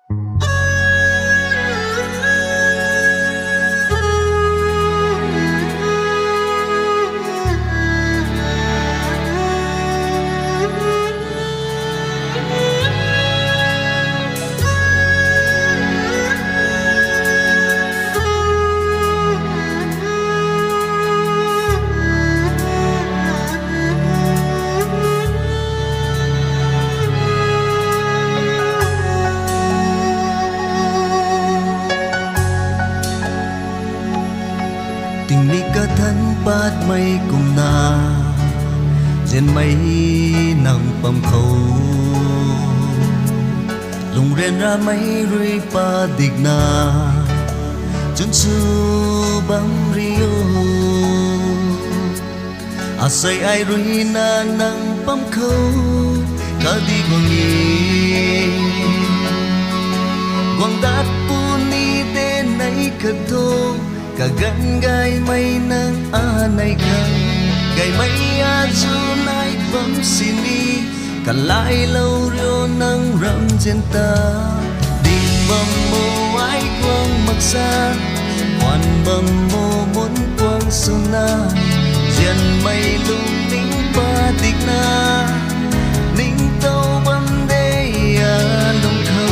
tình ni cả thân bát mây cùng na trên mây nằm bầm khâu lùng ren ra mây rui pa địch na chân su băng rio à say ai rui na nang bầm khâu cả đi quang đát puni tên này cất thô cả gan gai mây nang a này khang gai mây a du nai bấm xin đi cả lại lâu rio nang ram trên ta đi bầm mô ai quang mặc xa hoàn bầm mô muốn quang sona diện mây lung ninh ba tịch na ninh tâu bấm đê a lông thâu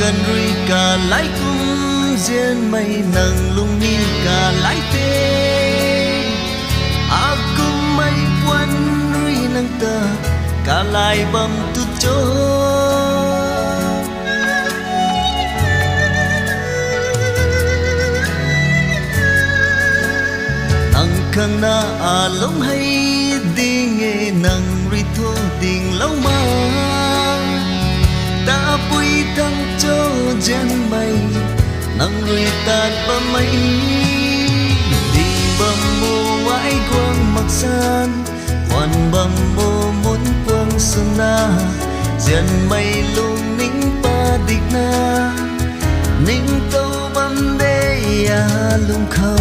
gần rui cả lái cung riêng mây nâng lung ni cả lái tê a cung mây quân rui nâng tờ cả lại bầm tu chô nâng khang na a lông hay đi nghe nâng rui thô tình lâu mà ta bụi thăng cho gen mây nắng người tạt bầm mây đi bầm mô ái quang mặc san hoàn bầm mô muốn quang sơn na gen mây luôn ninh pa địch na ninh câu bầm đê à lung khâu